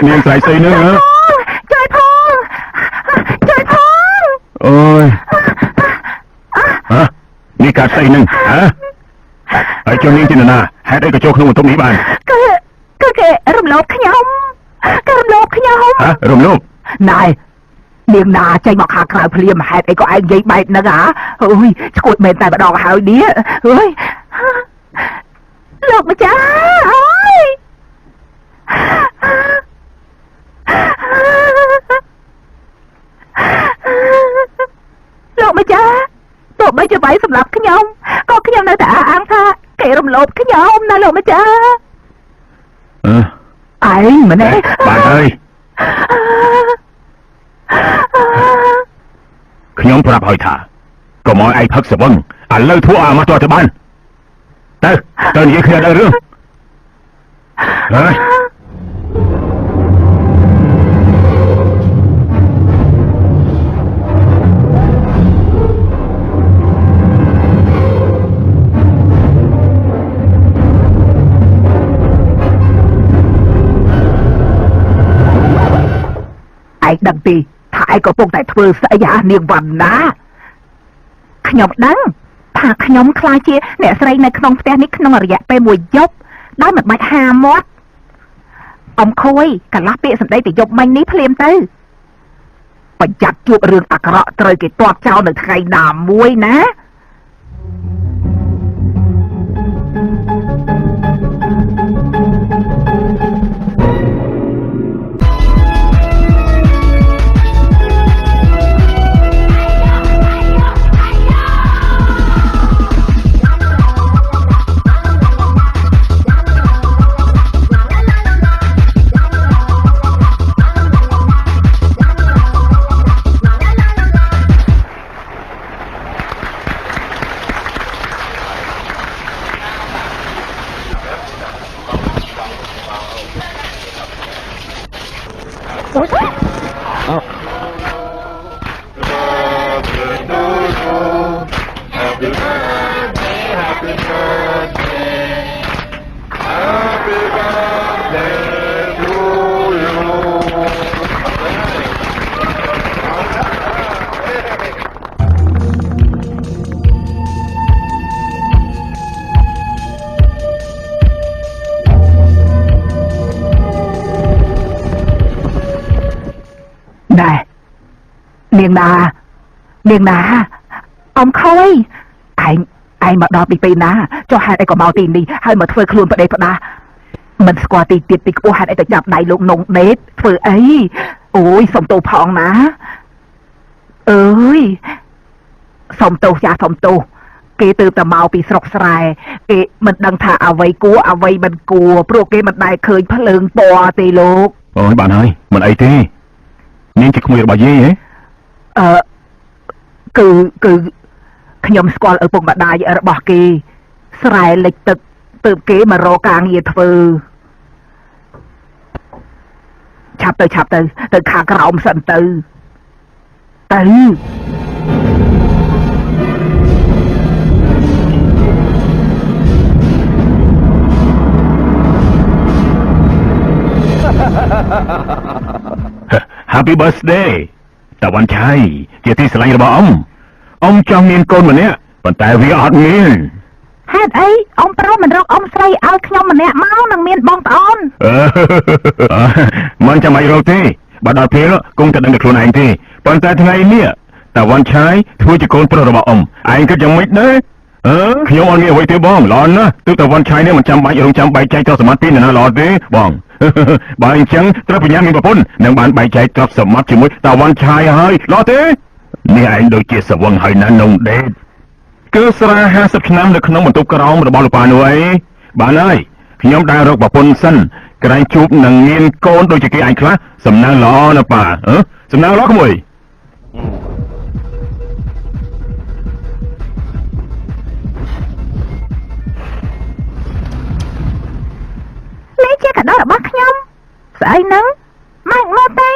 នាងស្រីស្អីហ្នឹងហ៎ជួយផងអូយហ៎នេះកាត់ស្អីហ្នឹងហ៎ហើយចុះនាងជាណាហេតុអីក៏ចូលក្នុងបន្ទប់នេះបានគឺគេរំលោភខ្ញុំហ៎រំលោភណែនាងណាចេញមកខាងក្រៅភ្លាមហេតុអីក៏ឯងនិយាយបែបហ្នឹងហ៎អើយឈួតមែនតែម្ដងហើយនេះអើយលោកម្ចាស់អើយលោកម្ចាស់ទោះបីជាបាយសម្រាប់ខ្ញុំក៏ខ្ញុំនៅតែអះអាងថាគេរំលោភខ្ញុំណាលោកម្ចាស់ឯងម្នាក់បានហើយខ្ញុំប្រាប់ហើយថាកុំឲ្យឯងផឹកស្វឹងឥឡូវធ្វើឲ្យមកទៅបានទៅនិយាយគ្នាដល់រឿងហើយឯងដឹងទីថាឯងក៏ពុកតែធ្វើស្អីអានាងវណ្ណាខ្ញុំដឹងថាខ្ញុំខ្លាចជាអ្នកស្រីនៅក្នុងផ្ទះនេះក្នុងរយៈពេលមួយយប់ដោយមិនបាច់ហាមាត់អ៊ំខួយកន្លះពាក្យសម្ដីទៅយប់មិញនេះភ្លាមទៅប្រយ័ត្នជួបរឿងអាក្រក់ត្រូវគេទាត់ចោលនៅថ្ងៃណាមួយណានាងណាអ៊ំខុយឯងមកដល់ទីណាចុះហេតុអីក៏មកទីនេះហើយមកធ្វើខ្លួនប្រដេប្រដាមិនស្គាល់ទីទៀតទីខ្ពស់ហេតុអីទៅចាប់ដៃលោកនងដេតធ្វើអីអូយសុំទោសផងណាអើយសុំទោសចាស់សុំទោសគេទើបតែមកពីស្រុកស្រែគេមិនដឹងថាអ្វីគួរអ្វីមិនគួរព្រោះគេមិនដែលឃើញភ្លើងពណ៌ទេលោកអូយបានហើយមិនអីទេនាងជាក្មួយរបស់យាយហ៎គឺខ្ញុំស្គាល់ឪពុកម្ដាយរបស់គេស្រែលិចទឹកទើបគេមករកការងារធ្វើឆាប់ទៅខាងក្រោមសិនទៅHappy birthday តាវ៉ាន់ឆៃជាទីស្រឡាញ់របស់អ៊ំចង់មានកូនម្នាក់ប៉ុន្តែវាអត់មានហេតុអីអ៊ំប្រុសមិនរកអ៊ំស្រីឲ្យខ្ញុំម្នាក់មកនឹងមានបងប្អូនមិនចាំបាច់រកទេបើដល់ពេលគង់តែដឹងតែខ្លួនឯងទេប៉ុន្តែថ្ងៃនេះតាវ៉ាន់ឆៃធ្វើជាកូនប្រុសរបស់អ៊ំឯងគិតយ៉ាងម៉េចដែរខ្ញុំអត់មានអ្វីទេបងល្អណាស់ទើបតាវ៉ាន់ឆៃនេះមិនចាំបាច់រងចាំបែកចែកទ្រព្យសម្បត្តិពីណាល្អទេបងបើអញ្ចឹងត្រូវបញ្ញាមានប្រពន្ធនឹងបានបែកចែកទ្រព្យសម្បត្តិជាមួយតាវ៉ាន់ឆៃហើយល្អទេនេះឯងដូចជាស្វឹងហើយណានងដេតគឺស្រា50ឆ្នាំនៅក្នុងបន្ទប់ក្រោមរបស់លោកប៉ានោះអីបានហើយខ្ញុំដើររកប្រពន្ធសិនក្រែងជួបនឹងមានកូនដូចជាគេឯងខ្លះសំណាងល្អណាប៉ាសំណាងល្អក្មួយនេះជាកាដូរបស់ខ្ញុំស្អីហ្នឹងម៉ែមកទេ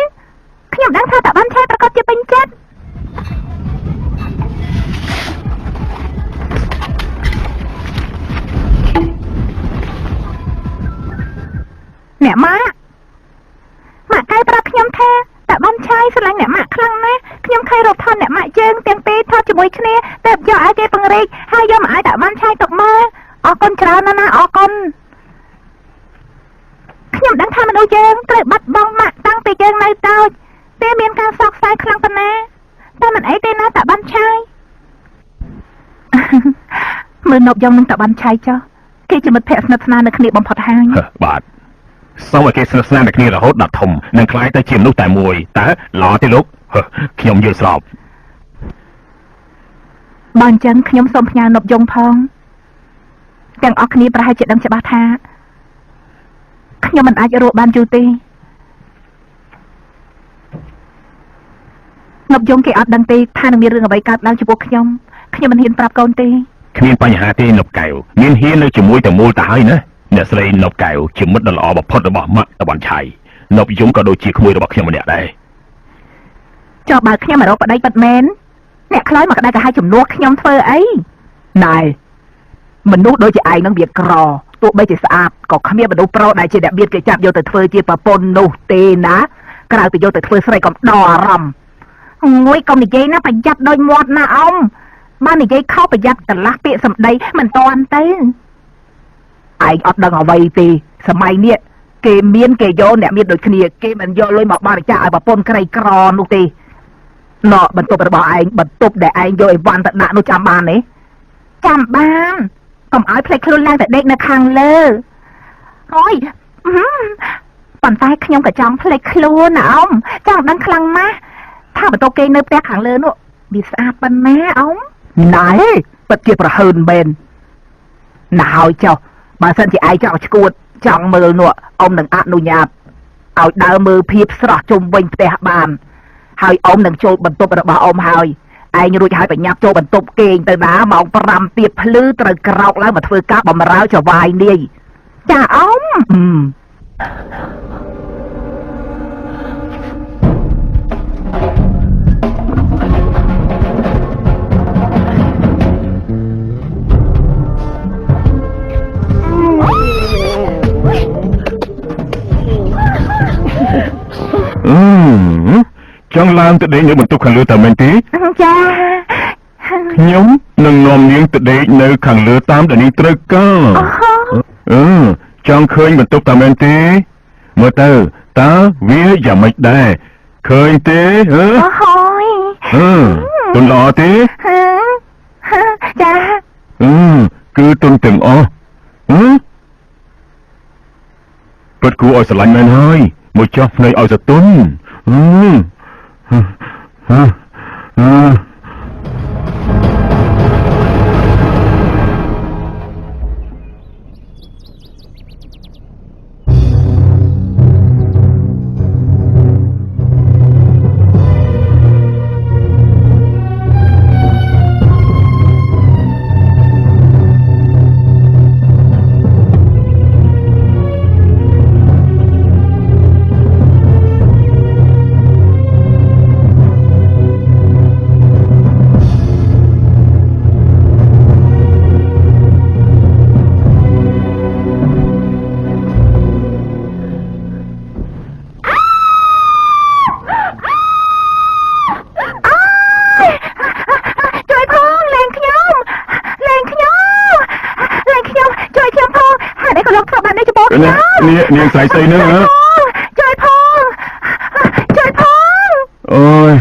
ខ្ញុំដឹងថាតាបានឆែប្រកាសជាពេញចិត្តអ្នកម៉ា ខៃរត់ថនអ្នកម៉ាក់យើងទាំងពីរថតជាមួយគ្នាតែយកឲ្យគេពង្រីកហើយយកមកឲ្យតាបានឆាយទុកមើលអរគុណច្រើនណាស់ណាអរគុណខ្ញុំដឹងថាមនុស្សយើងត្រូវបាត់បង់ម៉ាក់តាំងពីយើងនៅតូចតែមានការសោកស្ដាយខ្លាំងប៉ុណ្ណាតែមិនអីទេណាតាបានឆាយមើលនប់យ៉ាងនឹងតាបានឆាយចុះគេជាមិត្តភក្តិស្និទ្ធស្នាលនៅគ្នាបំផុតហើយបាទសូមឲ្យគេស្និទ្ធស្នាលនឹងគ្នារហូតដល់ធំនឹងខ្លាយទៅជាមនុស្សតែមួយតើល្អទេលោកខ្ញុំយល់ស្របបើអញ្ចឹងខ្ញុំសូមផ្ញើនប់យងផងទាំងអស់គ្នាប្រហែលជាដឹងច្បាស់ថាខ្ញុំមិនអាចរស់បានយូរទេនប់យងគេអត់ដឹងទេថានឹងមានរឿងអ្វីកើតឡើងចំពោះខ្ញុំមិនហ៊ានប្រាប់កូនទេគ្មានបញ្ហាទេនប់កែវមានហ៊ាននៅជាមួយតែមូលទៅហើយណាអ្នកស្រីនប់កែវជាមិត្តដ៏ល្អបំផុតរបស់ម៉ាក់តវ៉ាន់ឆៃនប់យងក៏ដូចជាក្មួយរបស់ខ្ញុំម្នាក់ដែរចុះបើខ្ញុំមករកប្តីពិតមែនអ្នកខ្លោចមកក្តៅក៏ឲ្យជំនួសខ្ញុំធ្វើអីណែមនុស្សដូចជាឯងនឹងវាក្រទោះបីជាស្អាតក៏គ្មានមនុស្សប្រុសដែលជាអ្នកមានគេចាប់យកទៅធ្វើជាប្រពន្ធនោះទេណាក្រៅពីយកទៅធ្វើស្រីកំដរអារម្មណ៍ងួយកុំនិយាយណាប្រយ័ត្នដោយមាត់ណាអ៊ំបាននិយាយខុសប្រយ័ត្នកន្លះពាក្យសម្ដីមិនតាន់ទៅឯងអត់ដឹងអ្វីទេសម័យនេះគេមានគេយកអ្នកមានដូចគ្នាគេមិនយកលុយមកបរិច្ចាគឲ្យប្រពន្ធក្រីក្រនោះទេណ៎បន្ទប់របស់ឯងបន្ទប់ដែលឯងយកអីវ៉ាន់ទៅដាក់នោះចាំបានទេចាំបានកុំឲ្យភ្លេចខ្លួនឡើងតែដេកនៅខាងលើអូយប៉ុន្តែខ្ញុំក៏ចង់ភ្លេចខ្លួនណាអ៊ំចង់ដឹងខ្លាំងណាស់ថាបន្ទប់គេនៅផ្ទះខាងលើនោះវាស្អាតប៉ុណ្ណាអ៊ំណែពិតជាប្រហើនមែនណាហើយចុះបើសិនជាឯងចង់ឈួតចង់មើលនោះអ៊ំនឹងអនុញ្ញាតឲ្យដើរមើលភាពស្រស់ជុំវិញផ្ទះបានហើយអ៊ំនឹងចូលបន្ទប់របស់អ៊ំហើយឯងរួចហើយបញ្ញាប់ចូលបន្ទប់គេងទៅណាម៉ោង5ទៀតភ្លឺត្រូវក្រោកឡើងមកធ្វើការបម្រើចវាយនាយចាអ៊ំចង់ឡើងទៅដេកនៅបន្ទប់ខាងលើតើមែនទេចាខ្ញុំនឹងនាំនាងទៅដេកនៅខាងលើតាមដែលនាងត្រូវការចង់ឃើញបន្ទប់តើមែនទេមើលទៅតើវាយ៉ាងម៉េចដែរឃើញទេហើយទុនល្អទេចាគឺទុនទាំងអស់ពិតគួរឲ្យស្រឡាញ់មែនហើយមួយចោះភ្នែកឲ្យសទុននាងស្រីស្អីហ្នឹងជួយផងអូយ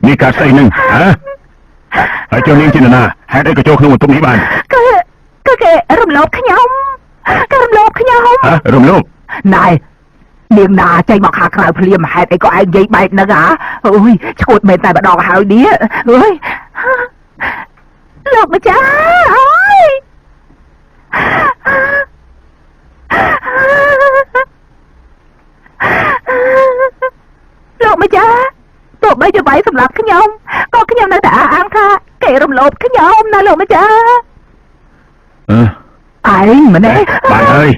នេះកាស្អីហ្នឹងហើយចុះនាងជានរណាហេតុអីក៏ចូលក្នុងបន្ទប់នេះបានគឺគេរំលោភខ្ញុំរំលោភណែនាងណាចេញមកខាងក្រៅភ្លាមហេតុអីក៏ឯងនិយាយបែបហ្នឹងអូយឈួតមែនតែម្ដងហើយនេះអូយលោកម្ចាស់អើយលោកម្ចាស់ទោះបីជាវាយសម្រាប់ខ្ញុំក៏ខ្ញុំនៅតែអះអាងថាគេរំលោភខ្ញុំណាលោកម្ចាស់ឯងម្នាក់បានហើយ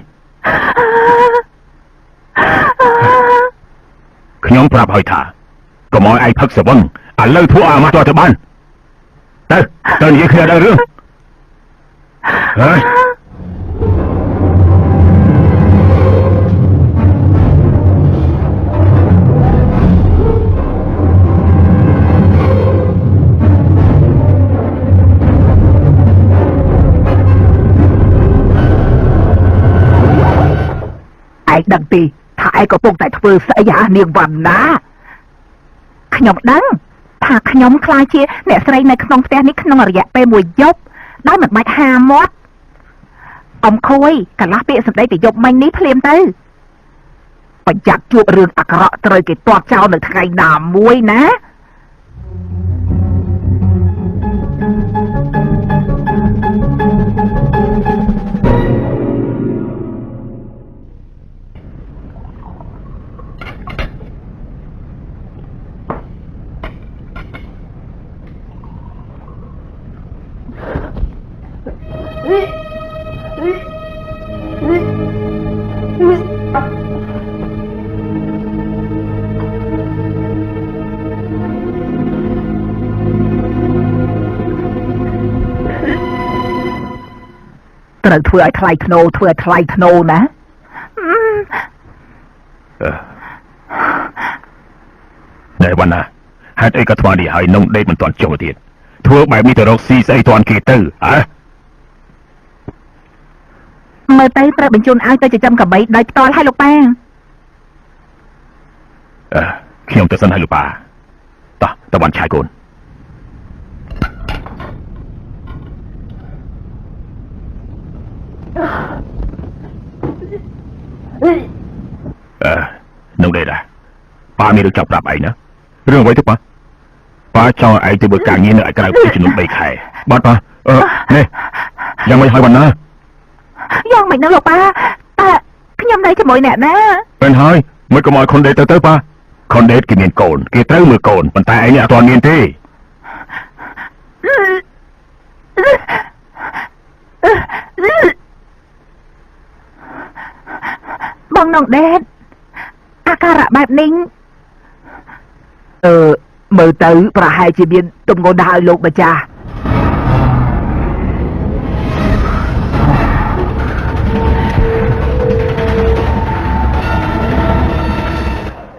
ខ្ញុំប្រាប់ហើយថាកុំឲ្យឯងផឹកសវឹងឥឡូវធ្វើឲ្យអាម៉ាស់ទៅបានទៅនិយាយគ្នាដល់រឿងហើយ ដឹងទេថាឯងកំពុងតែធ្វើស្អីហ่าនាងវណ្ណាខ្ញុំដឹងថាខ្ញុំខ្លាចជាអ្នកស្រីនៅក្នុងផ្ទះនេះក្នុងរយៈពេលមួយយប់ដោយមិនបាច់ហាមាត់អ៊ំខួយកន្លះពាក្យសម្ដីពីយប់មិញនេះភ្លាមទៅប្រយ័ត្នជួបរឿងអាក្រក់ត្រូវគេទាត់ចោលនៅថ្ងៃណាមួយណាត្រូវធ្វើឲ្យថ្លៃធ្នូធ្វើឲ្យថ្លៃធ្នូណាណែវណ្ណាហេតុអីក៏ថ្មនេះហើយនំដេកមិនទាន់ចុះទៀតធ្វើបែបនេះទៅរកស៊ីស្អីទាន់គេទៅហ៎មើលទៅត្រូវបញ្ជូនឲ្យទៅចិញ្ចឹមកបីដោយផ្ទាល់ឲ្យលោកប៉ាខ្ញុំទៅសិនឲ្យលោកប៉ាតោះវណ្ណឆាយកូននោះដែរប៉ាមានរឿងចាប់ប្រាប់ឯងណារឿងអ្វីទៅប៉ាចង់ឯងទៅធ្វើការងារនៅឯក្រៅពីចំនួន3ខែបាទប៉ានេះយ៉ាងម៉េចហើយវណ្ណាយ៉ាងម៉េចនៅលោកប៉ាខ្ញុំនៅជាមួយអ្នកណាពេលហើយមិនក៏មកខុនដេតទៅប៉ាខុនដេតគេមានកូនគេត្រូវមើលកូនប៉ុន្តែឯងនេះអត់ទាន់មានទេបងនងដេតអាការៈបែបនេះមើលទៅប្រហែលជាមានទំងន់ដល់លោកម្ចាស់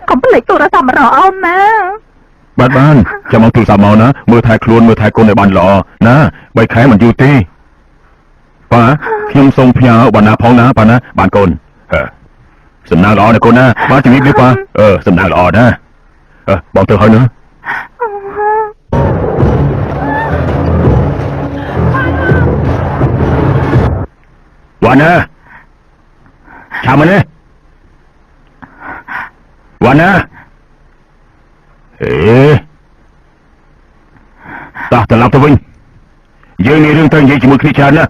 កុំភ្លេចទូរស័ព្ទរកអូនណាបានចាំមកទូរស័ព្ទមកណាមើលថែខ្លួនមើលថែកូនឲ្យបានល្អណា3ខែមិនយូរទេប៉ាខ្ញុំសូមផ្ញើបណ្ណាផងណាប៉ាណាបានកូនសំណាងល្អណាកូនណាបាទជំរាបលាប៉ាសំណាងល្អណាបងទៅហើយណាវណ្ណាឆាមិនទេវណ្ណាតោះត្រឡប់ទៅវិញយើងមានរឿងត្រូវនិយាយជាមួយគ្នាច្រើនណា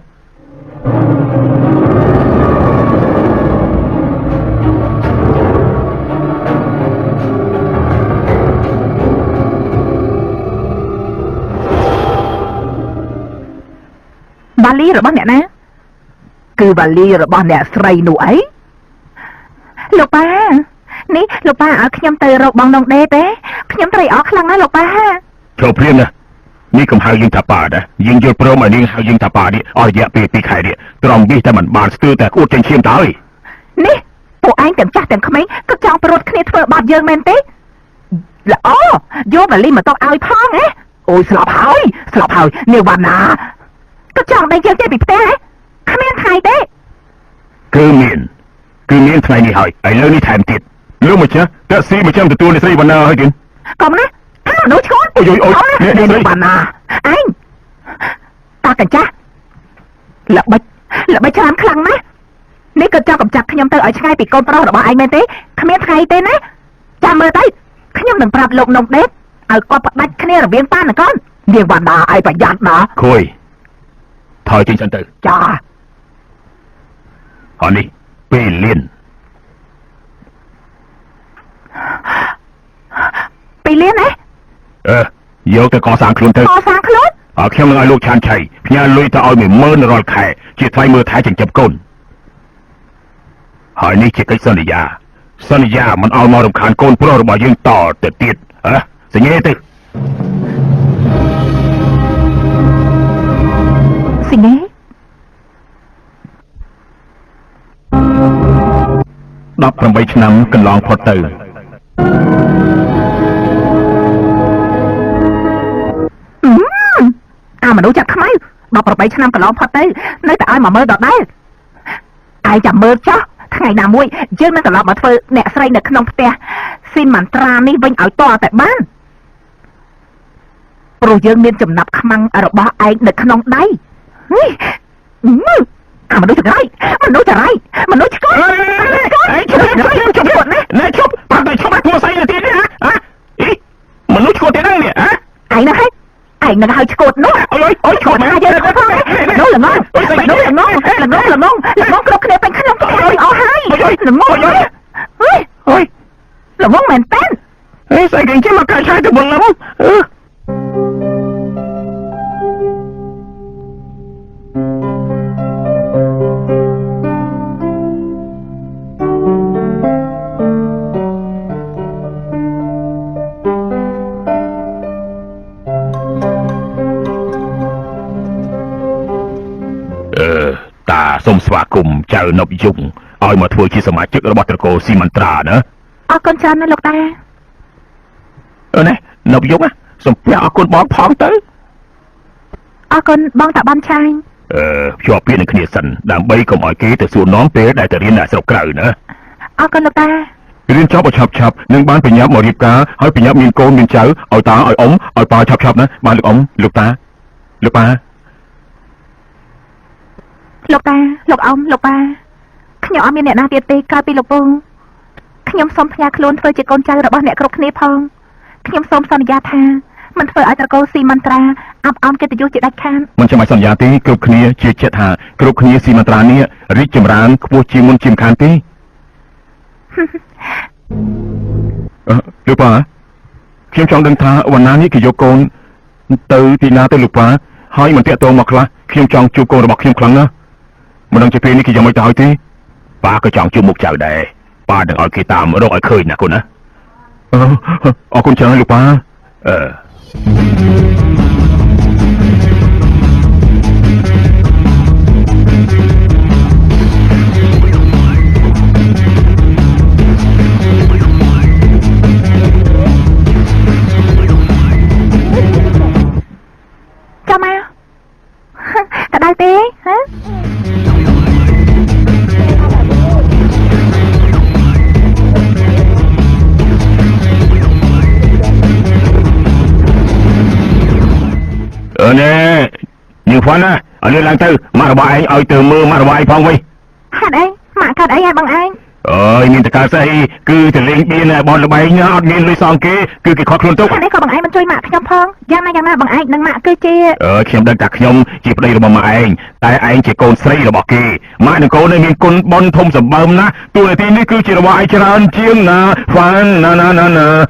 វ៉ាលីរបស់អ្នកណាគឺវ៉ាលីរបស់អ្នកស្រីនោះអីលោកប៉ានេះលោកប៉ាឲ្យខ្ញុំទៅរកបងនងដេទេខ្ញុំត្រេកអរខ្លាំងណាស់លោកប៉ាចូលព្រាមណានេះកុំហៅយើងថាប៉ាណាយើងយល់ព្រមឲ្យនាងហៅយើងថាប៉ានេះអស់រយៈពេល2ខែនេះត្រង់នេះតែមិនបានស្ទើរតែអួតចេញឈាមទៅហើយនេះពួកឯងទាំងចាស់ទាំងក្មេងក៏ចង់ប្រត់គ្នាធ្វើបាបយើងមែនទេល្អយកវ៉ាលីមកតោកឲ្យផងហ៎អូយស្លាប់ហើយនាងវណ្ណាក៏ចង់ដេញយើងចេញពីផ្ទះហ៎គ្មានថ្ងៃទេគឺមានថ្ងៃនេះហើយឥឡូវនេះថែមទៀតលោកម្ចាស់តាក់ស៊ីមកចាំទទួលអ្នកស្រីវណ្ណាហើយទៀតកុំណាមនុស្សឈួនអូយនាងវណ្ណាឯងតាកញ្ចាស់ល្បិចច្រើនខ្លាំងណាស់នេះក៏ចង់កំចាត់ខ្ញុំទៅឲ្យឆ្ងាយពីកូនប្រុសរបស់ឯងមែនទេគ្មានថ្ងៃទេណាចាំមើលទៅខ្ញុំនឹងប្រាប់លោកនងដេតឲ្យគាត់ផ្ដាច់គ្នារវាងប៉ានិងកូននាងវណ្ណាឲ្យប្រយ័ត្នណាខួយថយចេញសិនទៅចាហើយនេះពេលលៀនណាយកទៅកសាងខ្លួនទៅកសាងខ្លួនខ្ញុំនឹងឲ្យលោកឆានឆៃផ្ញើលុយទៅឲ្យ10000រាល់ខែជាថ្លៃមើលថែចិញ្ចឹមកូនហើយនេះជាកិច្ចសន្យាមិនឲ្យមករំខានកូនប្រុសរបស់យើងតទៅទៀតសញ្ញេទៅសញ្ញេ18ឆ្នាំកន្លងផុតទៅមនុស្សចាត់ខ្មៅ18ឆ្នាំកន្លងផុតទៅនៅតែឲ្យមកមើលដដែលឯងចាំមើលចោះ ថ្ងៃណាមួយយើងនឹងត្រឡប់មកធ្វើអ្នកស្រីនៅក្នុងផ្ទះស៊ីនម៉ាន់ត្រានេះវិញឲ្យតតែបានព្រោះយើងមានចំណាប់ខ្មាំងរបស់ឯងនៅក្នុងដៃអាមនុស្សចង្រៃមនុស្សចង្រៃមនុស្សឆ្កួតអេឈប់ណែឈប់បាត់ទៅឈប់ធ្វើស្អីទៅទៀតណាមនុស្សឆ្កួតទៀតហ្នឹងនេះឯងណាឯងនឹងហៅឆ្កួតនោះអូយឆ្កួតមកយើងទៅផងនោះល្ងងគ្រប់គ្នាពេញក្នុងអូយអស់ហើយល្ងងអូយល្ងងមែនតើស្អីគេចេះមកកាយឆាយទៅបងល្ងងសូមស្វាគមន៍ចៅនប់យងឲ្យមកធ្វើជាសមាជិករបស់ត្រកូលស៊ីម៉ាន់ត្រាណាអរគុណច្រើនណាស់លោកតានេះនប់យងសូមផ្ញើអរគុណបងផងទៅអរគុណបងតាបានឆាយភ្ជាប់ពាក្យនឹងគ្នាសិនដើម្បីកុំឲ្យគេទៅសួរនាំពេលដែលទៅរៀននៅស្រុកក្រៅណាអរគុណលោកតារៀនចប់ឲ្យឆាប់នឹងបានបញ្ញាប់មករៀបការហើយបញ្ញាប់មានកូនមានចៅឲ្យតាឲ្យអ៊ំឲ្យប៉ាឆាប់ណាបានលោកអ៊ំលោកតាលោកប៉ាលោកតាលោកអ៊ំលោកប៉ាខ្ញុំអត់មានអ្នកណាទៀតទេក្រៅពីលោកពូខ្ញុំសូមផ្ញើខ្លួនធ្វើជាកូនចៅរបស់អ្នកគ្រប់គ្នាផងខ្ញុំសូមសន្យាថាមិនធ្វើឲ្យត្រកូលស៊ីម៉ាន់ត្រាអាប់អន់កិត្តិយសជាដាច់ខាតមិនចាំឲ្យសន្យាទេគ្រប់គ្នាជាចិត្តថាគ្រប់គ្នាស៊ីម៉ាន់ត្រានេះរីកចម្រើនខ្ពស់ជាងមុនជាងខានទេលោកប៉ាខ្ញុំចង់ដឹងថាវណ្ណានេះគេយកកូនទៅទីណាទៅលោកប៉ាហើយមិនតាក់ទងមកខ្លះខ្ញុំចង់ជួបកូនរបស់ខ្ញុំខ្លាំងណាស់មិនដឹងជាពេលនេះគេយ៉ាងម៉េចទៅហើយទេប៉ាក៏ចង់ជួបមុខចៅដែរប៉ានឹងឲ្យគេតាមរកឲ្យឃើញណាកូនណាអរគុណច្រើនលោកប៉ាចាំមកកដៅទេហ៎នេះញឹងហ្វាន់ណាឲ្យលឿនឡើងទៅម៉ាក់របស់ឯងឲ្យទៅមើលម៉ាក់របស់ឯងផងវិញហេតុអីម៉ាក់កាត់អីឲ្យបងឯងអើយមានតកើស្អីគឺទៅលេងបៀនបនលបែងអត់មានលុយសងគេគឺគេខកខ្លួនទុកហេតុអីក៏បងឯងមិនជួយម៉ាក់ខ្ញុំផងយ៉ាងណាបងឯងនិងម៉ាក់គឺជាខ្ញុំដឹងថាខ្ញុំជាប្តីរបស់ម៉ាក់ឯងតែឯងជាកូនស្រីរបស់គេម៉ាក់និងកូននេះមានគុណបុណ្យធំសម្បើមណាស់ទូនាទីនេះគឺជារបស់ឯងច្រើនជាងណាហ្វានណា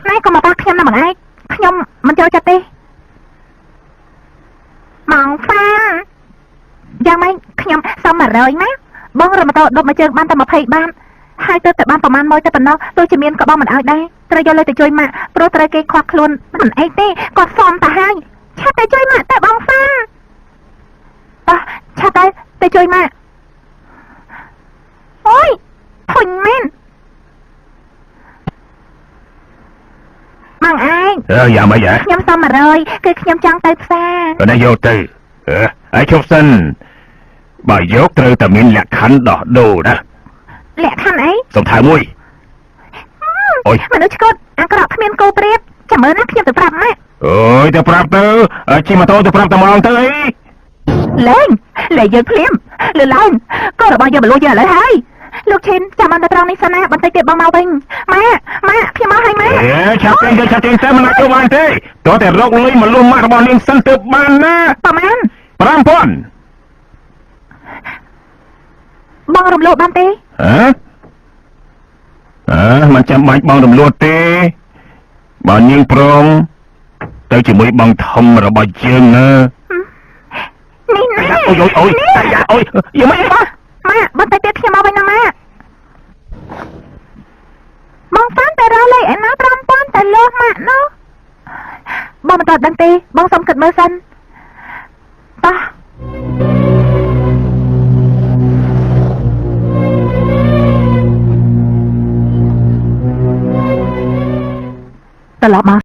ណែកុំមកប៉ះខ្ញុំណាបងឯងខ្ញុំមិនចូលចិត្តទេម៉ងហ្វាយ៉ាងម៉េចខ្ញុំសុំ100ណាបងរត់ម៉ូតូដប់មួយជើងបានតែ20បាតហើយទៅបានប្រហែលម៉ឺនទៅប៉ុណ្ណោះទោះជាមានក៏បងមិនឲ្យដែរត្រូវយកលុយទៅជួយម៉ាក់ព្រោះត្រូវគេខ្វះខ្លួនមិនអីទេគាត់សុំទៅហើយឆាប់ទៅជួយម៉ាក់ទៅបងហ្វាឆាប់ទៅជួយម៉ាក់អូយធុញមែនម៉ងឯងយ៉ាងម៉េចហ៎ខ្ញុំសុំ100គឺខ្ញុំចង់ទៅផ្សារនេះយកទៅឲ្យជប់សិនបើយកត្រូវតែមានលក្ខខណ្ឌដោះដូរណាលក្ខខណ្ឌអីសំថៅមួយអូយមនុស្សឆ្កួតអាក្រក់គ្មានគោព្រាបចាំមើលណាខ្ញុំទៅប្រាប់ម៉ាក់អូយទៅប្រាប់ទៅជិះម៉ូតូទៅប្រាប់តែម្ដងទៅអីលេងយើងភ្លាមលឺឡើងក៏របស់យើងបលួយយើងឥឡូវហើយលោកឈិនចាំបានទៅត្រង់នេះសិនណាបន្តិចទៀតបងមកវិញម៉ាក់ខ្ញុំមកហើយម៉ាក់ឆាប់ចេញទៅមិនអាចទៅបានទេតោះតែរកលុយមកលួងម៉ាក់របស់នាងសិនទៅបានណាប្រហែល5000បងរំលោភបានទេមិនចាំបាច់បងរំលោភទេបើនាងព្រមទៅជាមួយបងធំរបស់យើងណានេះណាអូយយ៉ាងម៉េចម៉ាក់បន្តិចទៀតខ្ញុំមកវិញណាម៉ាក់បងហ្វានតែរកលុយឯណា5000តែលើសម៉ាក់នោះបងមិនតដឹងទេបងសុំគិតមើលសិន